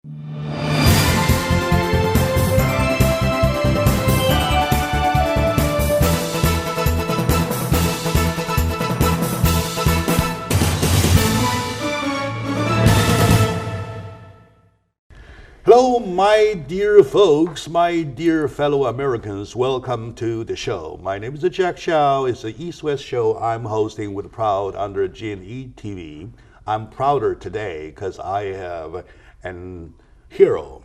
Hello, my dear folks, my dear fellow Americans. Welcome to the show. My name is Jack Xiao. It's the East-West show I'm hosting with Proud under G&E TV. I'm prouder today because I have an hero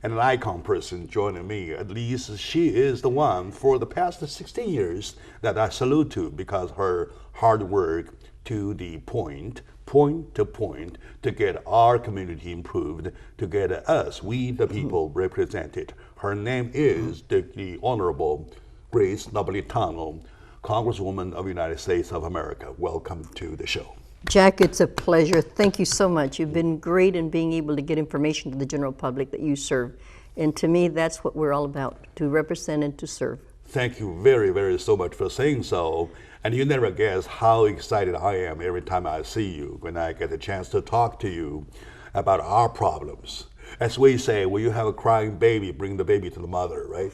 and an icon person joining me. At least she is the one for the past 16 years that I salute to because her hard work to the point to point, to get our community improved, to get us, we the people, represented. Her name is the Honorable Grace Napolitano, Congresswoman of the United States of America. Welcome to the show. Jack, it's a pleasure. Thank you so much. You've been great in being able to get information to the general public that you serve. And to me, that's what we're all about, to represent and to serve. Thank you very, very so much for saying so. And you never guess how excited I am every time I see you, when I get a chance to talk to you about our problems. As we say, when you have a crying baby, bring the baby to the mother, right?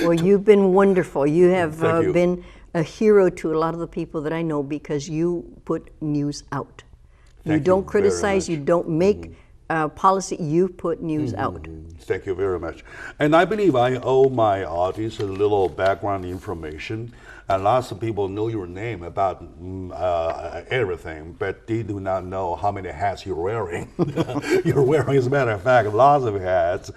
Well, you've been wonderful. You have you. Been a hero to a lot of the people that I know because you put news out. You don't criticize, you don't make policy, you put news out. Thank you very much. And I believe I owe my audience a little background information. And lots of people know your name about everything, but they do not know how many hats you're wearing. You're wearing, as a matter of fact, lots of hats.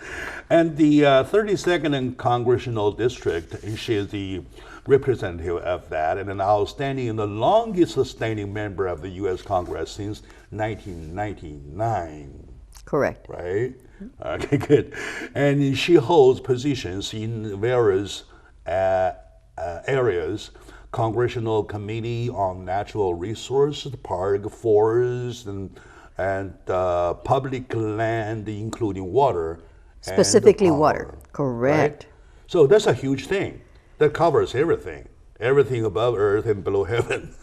And the 32nd and Congressional District, she is the representative of that, and an outstanding and the longest standing member of the U.S. Congress since 1999. Correct. Right? Okay, good. And she holds positions in various areas: Congressional Committee on Natural Resources, Park, Forest, and public land, including water. Specifically and power, water. Correct. Right? So that's a huge thing. That covers everything. Everything above earth and below heaven.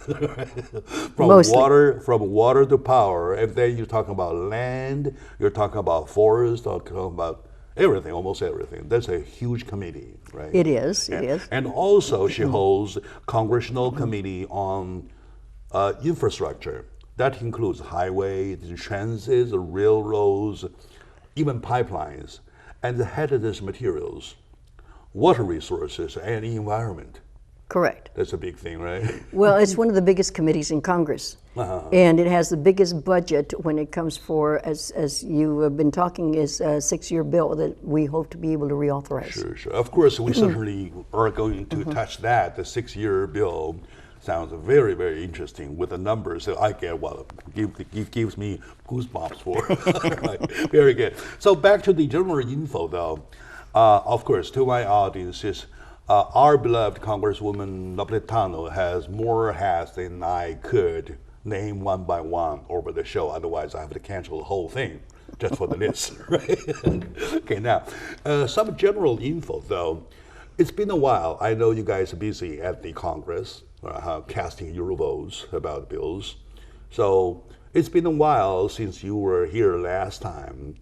From water to power. And then you're talking about land, you're talking about forest, you're talking about everything, almost everything. That's a huge committee, right? It is, it is. And also she holds Congressional Committee on Infrastructure. That includes highways, transit, railroads, even pipelines, and the hazardous materials, water resources, and environment. Correct. That's a big thing, right? Well, it's one of the biggest committees in Congress. And it has the biggest budget when it comes for, as you have been talking, is a 6-year bill that we hope to be able to reauthorize. Sure. Of course, we certainly are going to touch that. The 6-year bill sounds very, very interesting with the numbers that I get. Well, it gives me goosebumps for. Right. Very good. So back to the general info, though. Of course, to my audiences, our beloved Congresswoman Napolitano has more hats than I could name one by one over the show. Otherwise, I have to cancel the whole thing just for the list. Right? Okay, now, some general info, though. It's been a while. I know you guys are busy at the Congress, casting your votes about bills. So it's been a while since you were here last time.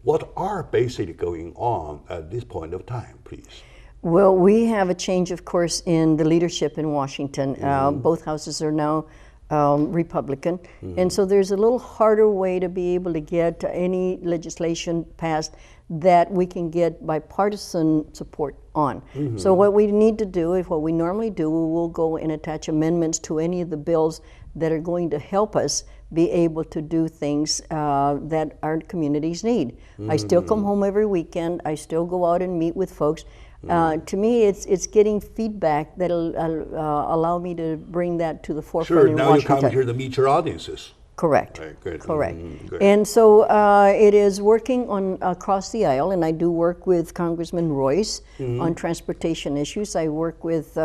What are basically going on at this point of time, please? Well, we have a change, of course, in the leadership in Washington. Both houses are now Republican. And so there's a little harder way to be able to get any legislation passed that we can get bipartisan support on. So what we need to do, if what we normally do, we will go and attach amendments to any of the bills that are going to help us be able to do things that our communities need. I still come home every weekend. I still go out and meet with folks. To me, it's getting feedback that'll allow me to bring that to the forefront in Washington. Sure, now you come here to meet your audiences. Correct. Right, good. Correct. Good. And so it is working on across the aisle, and I do work with Congressman Royce on transportation issues. I work with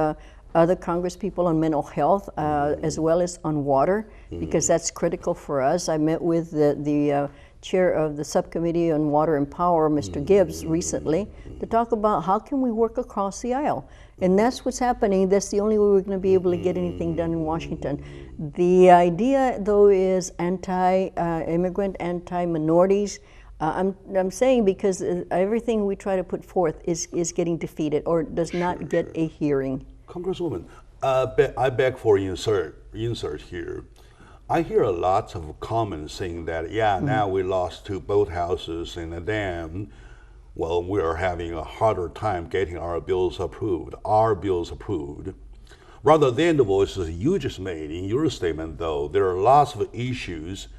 other Congress people on mental health, as well as on water, because that's critical for us. I met with the chair of the subcommittee on water and power, Mr. Gibbs, recently, to talk about how can we work across the aisle. And that's what's happening. That's the only way we're going to be able to get anything done in Washington. The idea, though, is anti-immigrant, anti-minorities. I'm saying because everything we try to put forth is getting defeated or does not get a hearing. Congresswoman, I beg for insert here. I hear a lot of comments saying that, now we lost to both houses, and then, well, we are having a harder time getting our bills approved. Rather than the voices you just made in your statement, though, there are lots of issues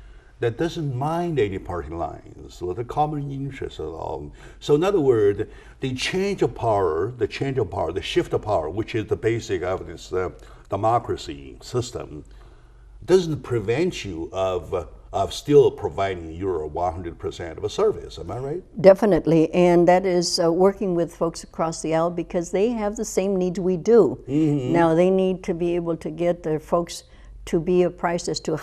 that doesn't mind any party lines or the common interest at all. So in other words, the shift of power, which is the basic of this democracy system, doesn't prevent you of still providing your 100% of a service. Am I right? Definitely, and that is working with folks across the aisle because they have the same needs we do. Now they need to be able to get their folks to be apprised as to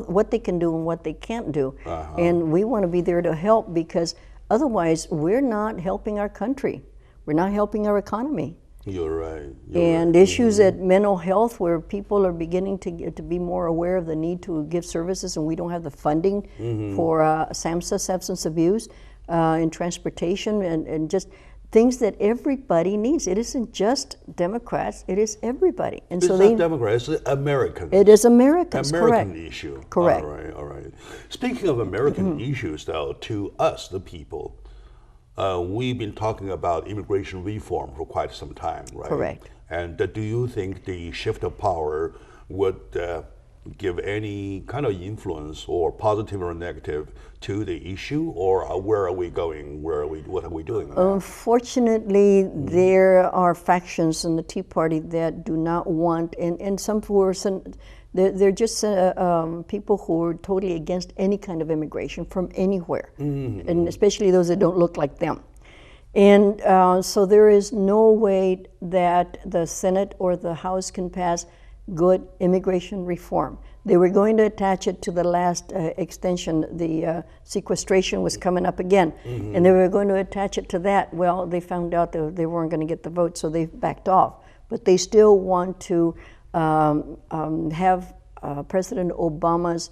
what they can do and what they can't do. And we want to be there to help because otherwise we're not helping our country. We're not helping our economy. You're right. And issues at mental health where people are beginning to be more aware of the need to give services and we don't have the funding for SAMHSA, substance abuse, and transportation and just things that everybody needs. It isn't just Democrats, it is everybody. And it's not Democrats, it's Americans. It is Americans, American correct. issue. Correct. All right. Speaking of American issues, though, to us, the people, we've been talking about immigration reform for quite some time, right? Correct. And do you think the shift of power would give any kind of influence, or positive or negative, to the issue, or where are we going? What are we doing? Unfortunately, there are factions in the Tea Party that do not want, and some person, they're just people who are totally against any kind of immigration from anywhere, and especially those that don't look like them. And so there is no way that the Senate or the House can pass good immigration reform. They were going to attach it to the last extension. The sequestration was coming up again, and they were going to attach it to that. Well, they found out that they weren't going to get the vote, so they backed off. But they still want to have President Obama's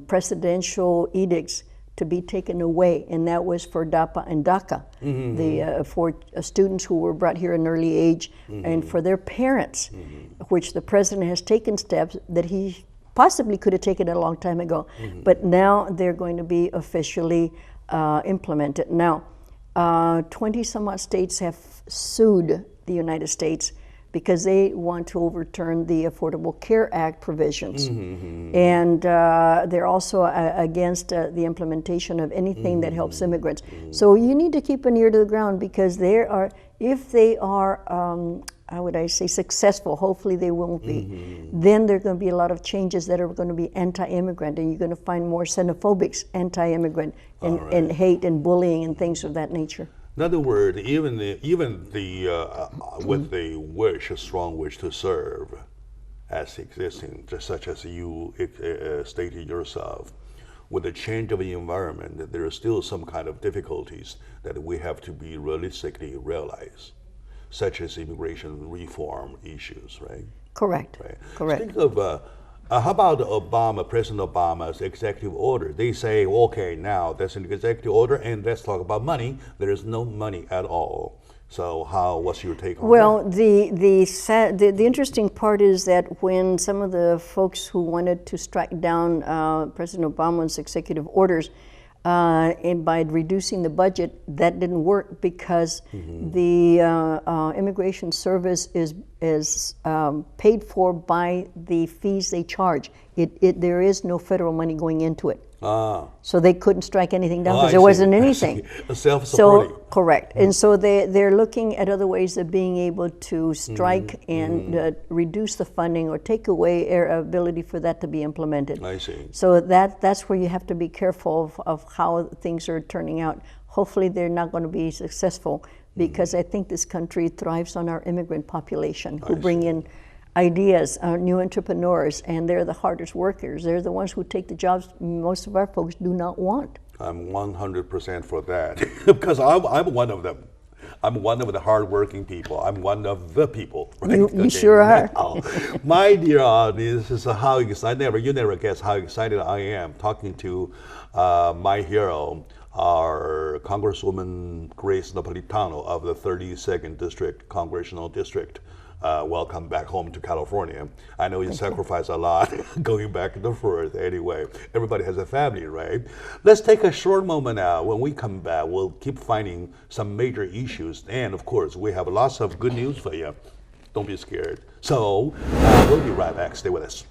presidential edicts to be taken away, and that was for DAPA and DACA, for students who were brought here at an early age, and for their parents, which the president has taken steps that he possibly could have taken a long time ago, but now they're going to be officially implemented. Now, 20 some odd states have sued the United States because they want to overturn the Affordable Care Act provisions. And they're also against the implementation of anything that helps immigrants. So you need to keep an ear to the ground because if they are, how would I say, successful, hopefully they won't be, then there are going to be a lot of changes that are going to be anti-immigrant, and you're going to find more xenophobics, anti-immigrant, and hate and bullying and things of that nature. In other words, even with a strong wish to serve as existing, just such as you stated yourself, with the change of the environment, there are still some kind of difficulties that we have to be realistically realize, such as immigration reform issues, right? Correct. Right. Correct. Think of how about President Obama's executive order? They say, okay, now that's an executive order, and let's talk about money. There is no money at all. So, what's your take on that? Well, the interesting part is that when some of the folks who wanted to strike down President Obama's executive orders, and by reducing the budget, that didn't work because the immigration service is paid for by the fees they charge. There is no federal money going into it. So they couldn't strike anything down because there wasn't anything. Self-supporting. So, correct. And so they're looking at other ways of being able to strike and reduce the funding or take away their ability for that to be implemented. I see. So that's where you have to be careful of how things are turning out. Hopefully they're not going to be successful because I think this country thrives on our immigrant population who bring in ideas, new entrepreneurs, and they're the hardest workers. They're the ones who take the jobs most of our folks do not want. I'm 100% for that because I'm one of them. I'm one of the hardworking people. I'm one of the people. Right? You sure are. Now, my dear audience, this is how excited. You never guess how excited I am talking to my hero, our Congresswoman Grace Napolitano of the 32nd District, Congressional District. Welcome back home to California. I know you sacrifice a lot going back and forth. Anyway, everybody has a family, right? Let's take a short moment now. When we come back, we'll keep finding some major issues. And of course, we have lots of good news for you. Don't be scared. So we'll be right back. Stay with us.